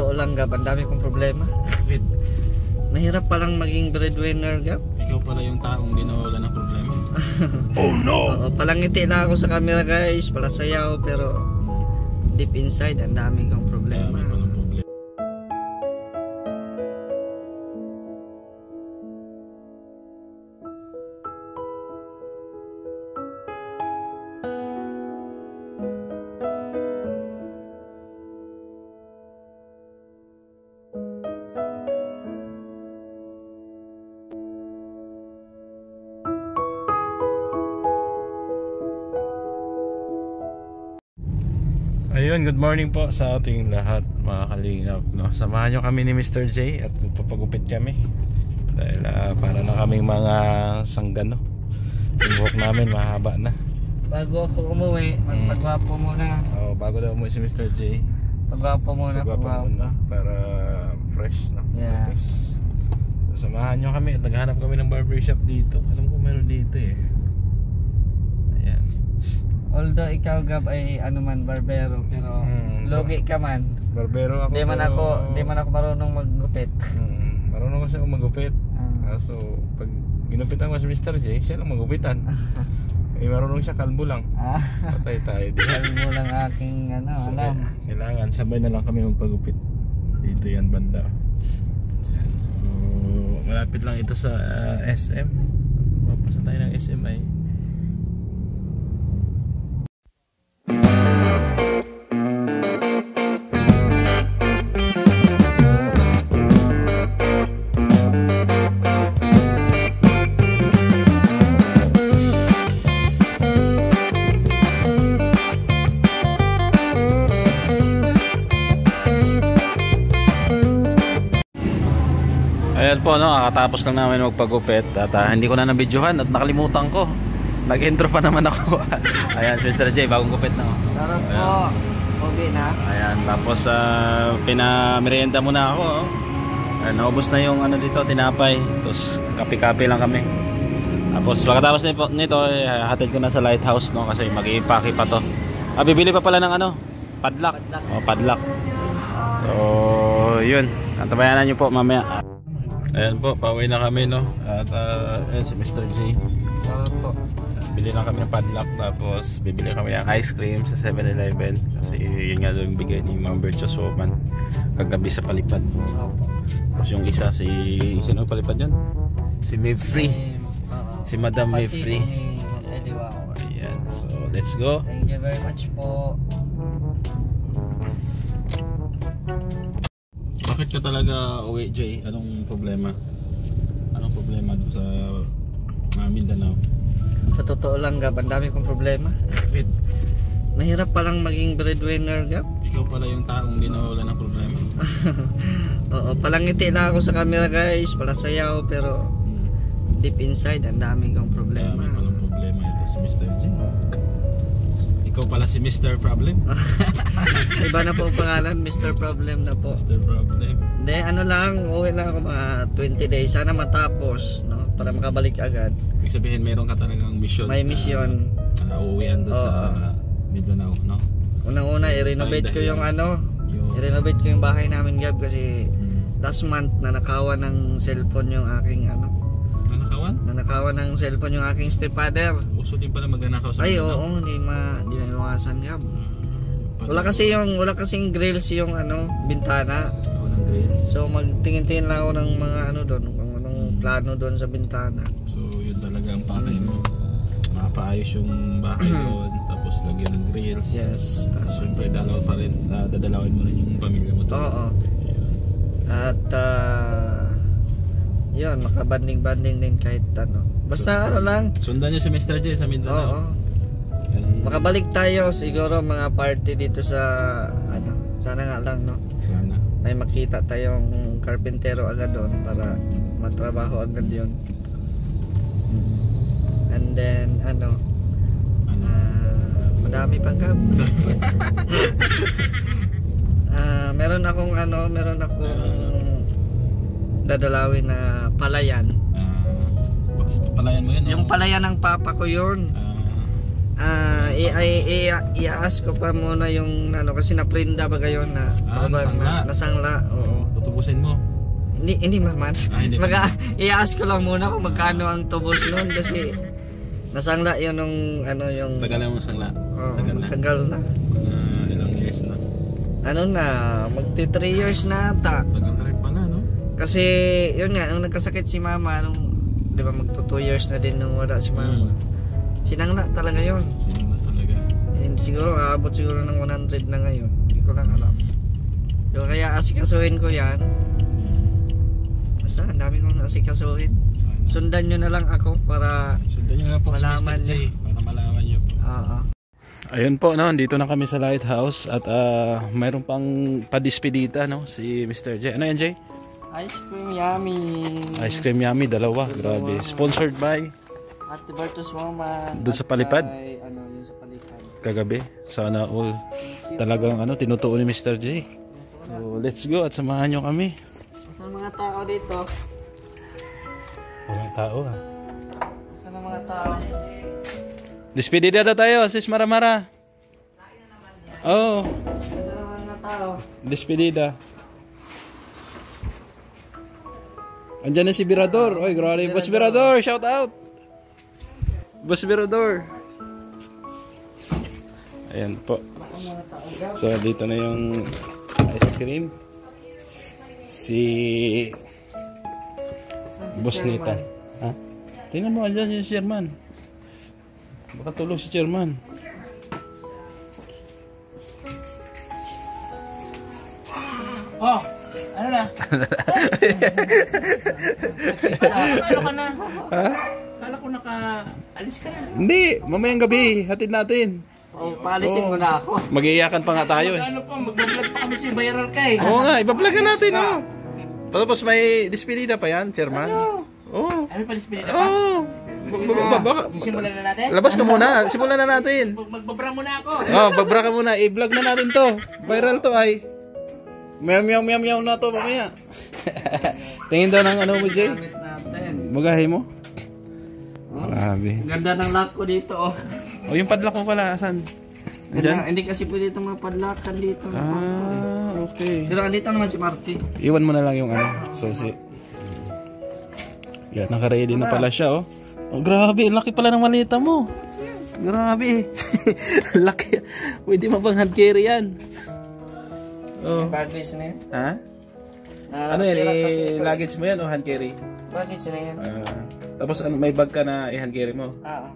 totoo lang, Gab, ang dami kong problema. Mahirap palang maging breadwinner, Gab. Ikaw pala yung taong ginawala ng problema. Oh no! Oo, palangiti lang ako sa camera, guys, palasayaw, pero deep inside ang dami kong problema. Dami palang problema. Ayun, good morning po sa ating lahat mga kalingap, no? Samahan nyo kami ni Mr. J at magpapagupit kami dahil para na kaming mga sanggano. Yung buhok namin mahaba na. Bago ako umuwi, magpagwapo muna. Oh, bago daw umuwi si Mr. J, Pagwapo muna, muna para fresh, no? Yeah. Tapos, samahan nyo kami at naghanap kami ng barbershop dito. Alam ko meron dito eh. Ayan. Although ikaw, Gab, ay ano man, barbero, pero logi ka man. Barbero ako. Di man ako marunong maggupit. Marunong kasi ako magupit. So, pag ginupitan ko si Mr. J, siya lang magupitan. Marunong siya, kalbo lang. Patay tayo din. Kalbo lang aking so, alam. Kailangan, sabay na lang kami magpagupit. Dito yan banda. Yan. So, malapit lang ito sa SM. Papasa tayo ng SM ay. Ayan po, no, kakatapos lang namin magpagupit at hindi ko na nabidyohan at nakalimutan ko. Nag-intro pa naman ako. Ayan, si Mr. J, bagong gupit na. Sarap po. Pogi na. Ayan, tapos pinamerienda muna ako. Ayan, naubos na yung ano dito, tinapay. Tapos kape-kape lang kami. Tapos pagkatapos nito, hatid ko na sa lighthouse, no, kasi mag-i-impake pa to. Bibili pa pala ng ano, padlock. Padlock. So, yun. Antabayanan nyo po mamaya. Ayan po, pauwi na kami, no. At ayan si Mr. J. Sarap po. Bili lang kami ng padlock, tapos bibili kami ng ice cream sa 7-Eleven. Kasi yun nga yung bigay ni Ma'am Virtuous Woman kagabi sa palipad. Opo. Tapos yung isa, sino palipad yun? Si Mivfree. Si Madam Mivfree. Ayan, so let's go. Thank you very much po. Bakit ka talaga uwi, Jay? Anong problema? Anong problema doon sa Mindanao? Sa totoo lang, Gab, ang dami kong problema. Mahirap palang maging breadwinner, Gab. Ikaw pala yung taong ginawala ng problema. Oo, palangiti lang ako sa camera, guys, palasayaw, pero deep inside ang dami kong problema. Dami palang problema ito si Mr. J. Ikaw pala si Mr. Problem? Iba na po ang pangalan, Mr. Problem na po. Mr. Problem. Hindi, ano lang, uwi lang ako mga 20 days. Sana matapos, no? Para makabalik agad. Ibig sabihin, mayroon ka talagang mission. May mission. Uuwian doon sa Mindanao, no? Unang-una, i-renovate ko yung i-renovate ko yung bahay namin, Gab, kasi last month nanakawan ng cellphone yung aking Nanakawan ng cellphone yung aking stepfather. Uso din pala magnanakaw sa Mindanao. Oo, hindi maiwasan, Gab. Wala kasing grills yung bintana. Walang grills. So magtingin-tingin lang ako ng mga doon, kung anong plano doon sa bintana. So yun talaga ang pakay mo. Mapaayos yung bahay doon, tapos lagyan ng grills. Yes. Tapos syempre dadalawin mo rin yung pamilya mo doon. Oo. At yun, makabanding-banding din kahit basta lang. Sundan nyo si Mr. J sa Mindanao. Oo. Makabalik tayo siguro mga party dito sa sana nga lang, no? Sana. May makita tayong karpentero agad doon para matrabaho agad yun. And then madami pang, Gab. Meron akong dadalawin na palayan. Palayan mo yun? Yung palayan ng papa ko yun. i-ask ko pa muna yung ano kasi na-prinda ba gayon na nasangla. Oo. Tutubusin mo. Hindi man. I-ask ko lang muna kung magkano ang tubos noon kasi nasangla yun nung ano yung tagal mo sangla. Tagal na. Ilang years na. Ano na, magti 3 years na ata. Tagal na rin pala, no? Kasi yun nga, nung nagkasakit si mama nung, di ba magto 2 years na din nung wala si mama. Sinangla talaga yun. Sinangla talaga. Siguro aabot siguro ng 100 na ngayon. Hindi ko lang alam. So, kaya asikasuhin ko yan. Basta ang dami kong asikasuhin. Sundan nyo na lang ako para malaman nyo. Para malaman nyo po. Ayun po, no, dito na kami sa Lighthouse at mayroon pang padispedita, no, si Mr. J. Ano yan, Jay? Ice cream yummy. Ice cream yummy, dalawa. Grabe. Sponsored by Ate Bertus Woman. Doon sa Palipad? Ano, yun sa Palipad. Kagabi. Sana all. Talagang ano, tinutuon ni Mr. J. So, let's go at samahan nyo kami. Saan mga tao dito? Walang tao, ha? Saan ang mga tao? Despedida na tayo, sis Maramara. Oh. Saan ang mga tao? Despedida. Andiyan na si Birador. Oy, grabe. Boss Birador, shout out. Boss Birador. Ayan po. So, dito na yung ice cream. Si Boss Nita. Ha? Tingnan mo, andyan yung chairman. Baka tulog si chairman. Oh, ano na? Ano ka na? Ha? Kala ko naka-alis ka na. Hindi, mamayang gabi, hatid natin. Oh, paalisin mo na ako. Mag-iiyakan pa nga tayo eh. Ano pa, mag-vlog pa kami sa viral ka eh. Oo nga, iba-vlogan natin oh. Tapos may despedida pa yan, chairman. Ano? Oo. Ano pa despedida pa? Oo. Simulan na natin? Labas ka muna, simulan na natin. Magbabra muna ako. Oh, babra ka muna, i-vlog na natin to. Viral to ay. Meow na to mamaya. Tingin daw ng ano mo, Jay? Magahe mo? Grabe. Ganda ng lock ko dito oh. Oh, yung padlock mo pala, asan? Hindi kasi pwede itong mga padlakan dito. Okay. Pero andito naman si Marty. Iwan mo na lang yung ano, susi. Yan, naka-ready na pala siya, oh. Oh, grabe, laki pala ng malita mo. Grabe. Laki. Pwede mo bang hand carry yan? Oh. Baggage na yan. Ha? Ano yan, luggage mo yan o hand carry? Baggage na yan. Tapos ano, may bag ka na i-hand carry mo? Oo.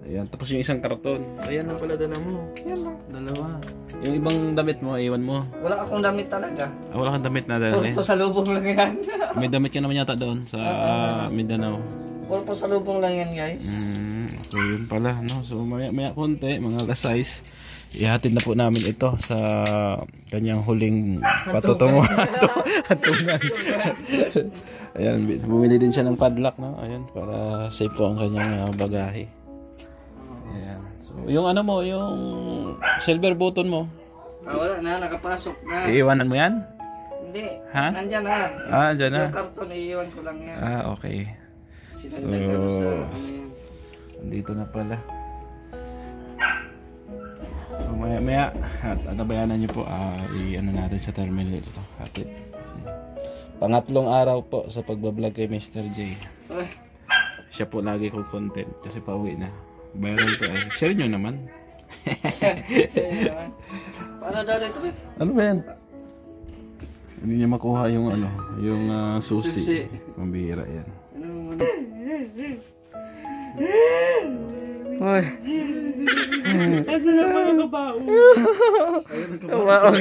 Ayan, tapos yung isang karton. Ayan lang pala dala mo. Yan lang. Dalawa. Yung ibang damit mo, iwan mo. Wala akong damit talaga. Wala kang damit na dala eh. Pulpo sa lubong lang yan. May damit ka naman yata doon sa Mindanao. Pulpo sa lubong lang yan guys. So yun pala, no? So maya konti, mga alas 6. Ihatid na po namin ito sa kanyang huling patutungo. Hantungan. Ayan, bumili din siya ng padlock, no? Ayan, para safe po ang kanyang bagahe. Ayan. So, yung ano mo, yung silver button mo. Wala na, nakapasok na. Iiwanan mo yan? Hindi. Ha? Nandyan na. Andyan na. Yung karton, iiwan ko lang yan. Okay. Sinandagan ko sa ano yan. Dito na pala. So, maya at atabayanan nyo po, i-ano natin sa terminal ito. Hatid. Pangatlong araw po sa pagbablog kay Mr. J. Siya po lagi kong content kasi pauwi na. Viral to eh. Share nyo naman. Share naman. Paano daw dito? Ano ba yan? Hindi niya makuha yung ano, yung susi. Mambihira yan. Hoy. Asa na mga kabao? Wow.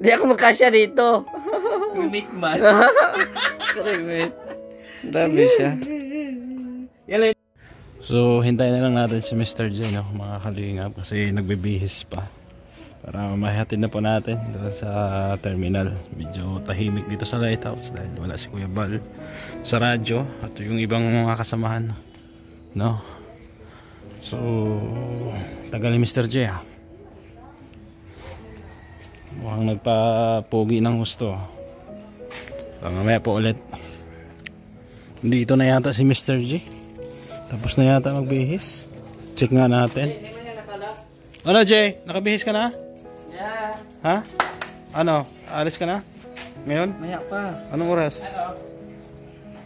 Di ako makasya dito. Unique man. Correct. Grabe siya. So, hintayin na lang natin si Mr. J, no, mga kalingap, kasi nagbibihis pa. Para mahihatid na po natin doon sa terminal. Medyo tahimik dito sa Lighthouse dahil wala si Kuya Bal sa radyo at yung ibang mga kasamahan. No? So, tagal ni Mr. J, ha? Mukhang nagpa-pogi ng gusto. So, mamaya po ulit. Dito na yata si Mr. J. Tapos na yata magbihis. Check nga natin. Hindi man yan nakala. Ano, Jay? Nakabihis ka na? Yeah. Ha? Ano? Alis ka na? Ngayon? Maya pa. Anong oras?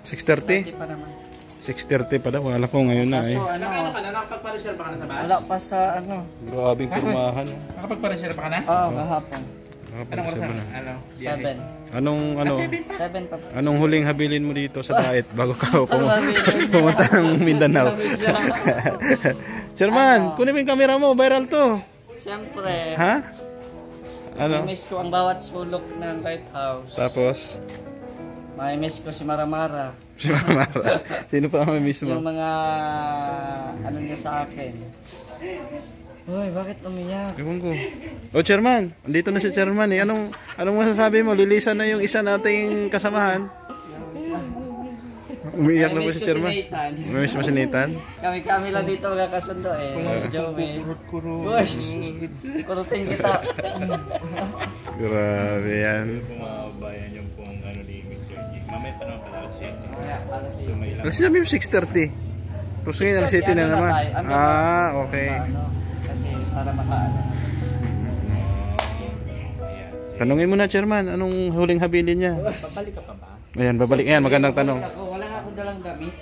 6:30? 30 pa naman. 6:30 pala. Wala ko ngayon na eh. Kaso ano, Nakapagpa-reserve pa ka na sa bus? wala pa sa ano. Grabing pormahan. Nakapagpa-reserve pa ka na? Oo, kahapon. Anong oras na? Ano? 7. Anong 7 pa. anong huling habilin mo dito sa diet bago ka pumunta ng Mindanao? Chairman, kunin mo yung camera mo, viral to. Siyempre, Ha? Ano? miss ko ang bawat sulok ng lighthouse. Tapos Miss ko si Maramara. si Mara. Sino pa ang miss Yung mo? mga ano niya sa akin. Hoy, bakit umiyak? Ewan ko. Oh, Chairman, andito na si Chairman eh. Anong masasabi mo? Lilisan na yung isa nating kasamahan. Umiiyak na po si Chairman. Miss mo si Nathan? Kami lang dito magkakasundo eh. Joey. Uy, kurutin kita. Grabe yan. Kumabayan yung kung ano limit yun. Mamaya pa naman pala kasi. Alas sabi mo 6:30. Tapos ngayon alas 7 na naman. Ah, okay. Kasi para makaano. Tanungin mo na, Chairman, anong huling habilin niya? Babalik ka pa ba? Ayan, babalik. Ayan, magandang tanong. Wala nga akong dalang gamit.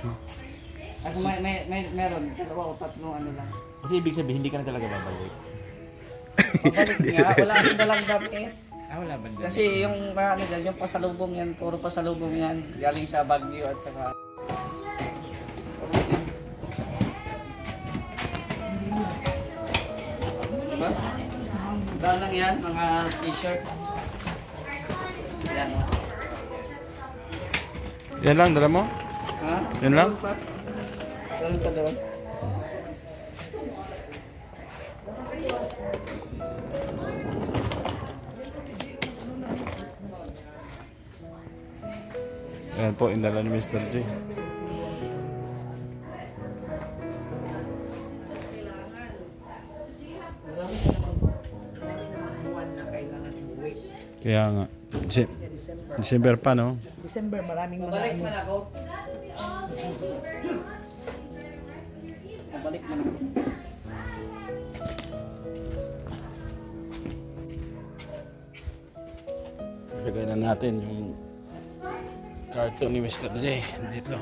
Ako meron. 2 o 3 ano lang. Kasi ibig sabihin, hindi ka na talaga babalik. Babalik nga, wala akong dalang gamit. Wala ba? Kasi yung ano dyan, yung pasalubong yan, puro pasalubong yan. Galing sa Baguio at saka... Diba? Daan lang yan, mga t-shirt. Yan. Yan lang, dala mo? Ha? Yan lang? Ganun pa doon. Ayan po, indala ni Mr. J. Kaya nga. December pa, no? December, maraming mga Mabalik man ako. Mabalik man ako. Ilagay na natin yung carton ni Mr. J dito.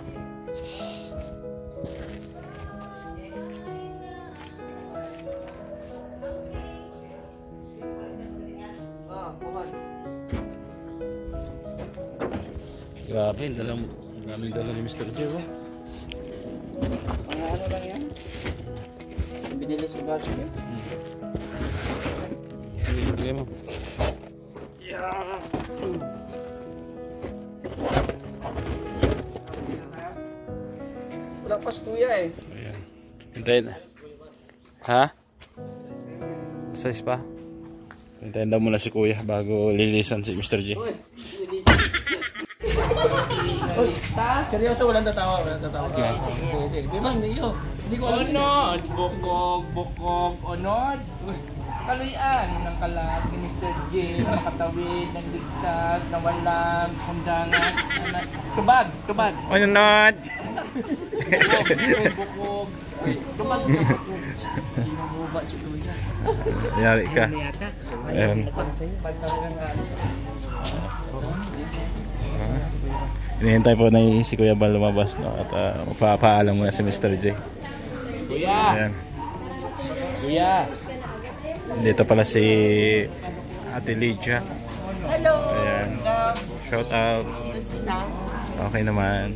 Grabe, daming dala ni Mr. J. Oh. Mga ano lang yan? Binili sa Baguio. Ilagay mo. Wala pa si kuya eh. Ayan. Hintayin. Ha? Size pa? Hintayin daw muna si kuya bago lilisan si Mr. J. Uy, Seryoso, walang tatawa. Di ba, niyo? Hindi ko alam. Onod, bukog, onod. Kaluyan ng kalag ni Mr. J, nakatawid, nagligtas, nawalang, sandangan, tubag. Onod! Bukog. Tubag. sinububa si kuya. Yari ka. Ayan. Pag talagang ano sa Inihintay po na si Kuya Bal lumabas, no? At magpapaalam muna si Mr. J. Kuya! Ayan. Kuya! Dito pala si Ate Lydia. Hello! Ayan. Shout out. Okay naman.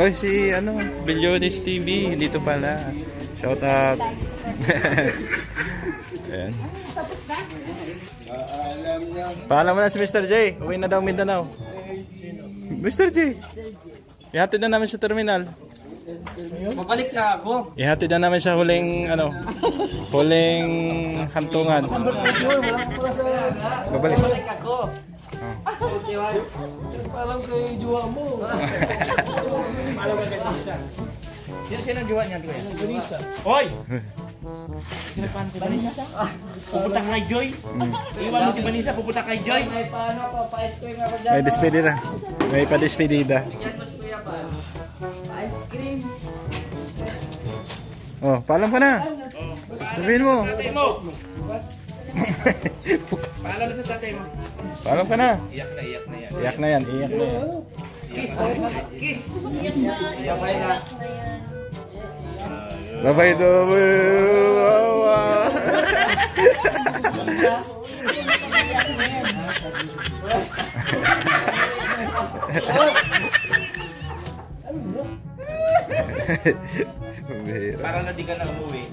Oy, si Bilyones TV. Dito pala. Shout out. Ayan. Paalam mo na si Mr. J. Uwi na daw Mindanao. Mr. J. Ihatid na namin sa terminal. Mabalik na ako. Ihatid na namin sa huling huling hantungan. Babalik. Mabalik ako. Parang kay juwa mo. Alam mo kay Vanessa. Sino ang juwa niya? Vanessa. Hoy! Sinapan ko Vanessa? Pupunta kay Joy. Iwan mo si Vanessa, pupunta kay Joy. Ay, paano ako? Pa-ice-cream ako dyan. May despedida. May pa-despedida. Bigyan mo si Kuya pa. Ice cream. Oh, paalam ka na. Sabihin mo. Tatay mo. Paalam na sa tatay mo. Paalam ka na. Iyak na yan. Iyak na yan, iyak na yan. Kiss. Kiss. Yabay na. Bye-bye, Para na di ka na umuwi.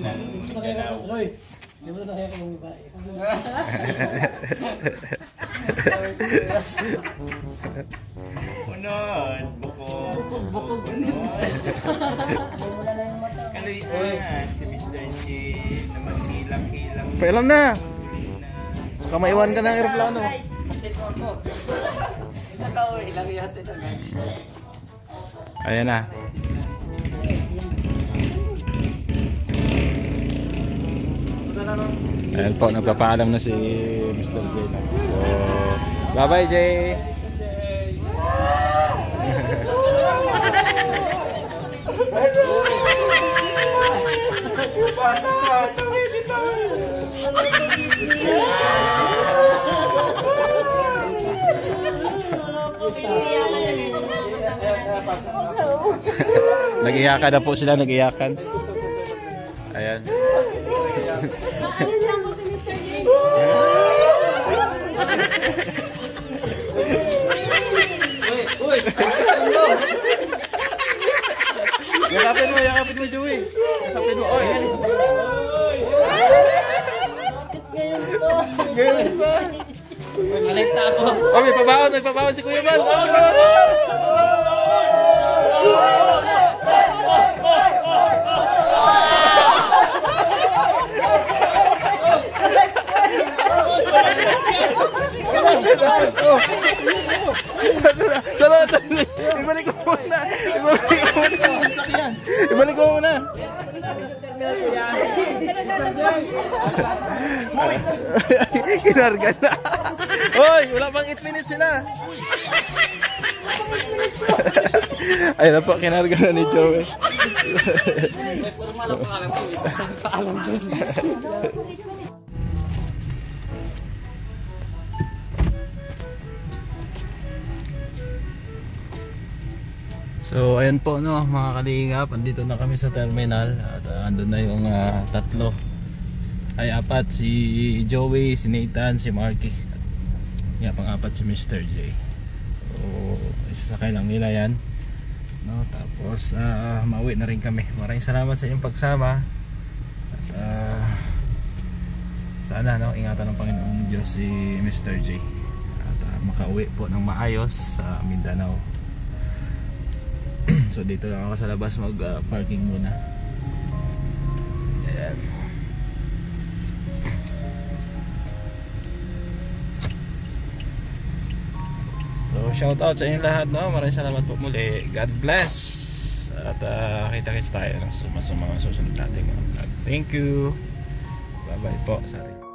Unon, bukog. Kaluyan, si Mr. J naman hilang-hilang. Pailam na. Baka maiwan ka ng aeroplano. Ayan na. Ayan po, nagpapaalam na si Mr. J. So, bye-bye, Jay. Nag-iyakan na po sila, nag-iyakan. Ayan. Alis lang po si Mr. J. Uy! Yakapin mo, Joey. Yakapin mo, oy. Malit na ako. Oh, may pabaon si Kuya Bal. Ibalik mo muna. Kinarga na. Hoy, wala pang 8 minutes sila. Ayun na po, kinarga na ni Joey. Formal ang pangalan ko. Paalam ko. So ayan po no mga kalingap, andito na kami sa terminal at andun na yung tatlo ay apat, si Joey, si Nathan, si Marky at pang-apat si Mr. J. So isasakay lang nila yan no, tapos mauwi na rin kami. Maraming salamat sa inyong pagsama at sana no, ingatan ng Panginoong Diyos si Mr. J at makauwi po ng maayos sa Mindanao. So dito lang ako sa labas mag-parking muna. Ayan. So shout out sa inyo lahat no. Maraming salamat po muli. God bless. At kita-kits tayo sa mga susunod nating vlog. Thank you. Bye bye po sa atin.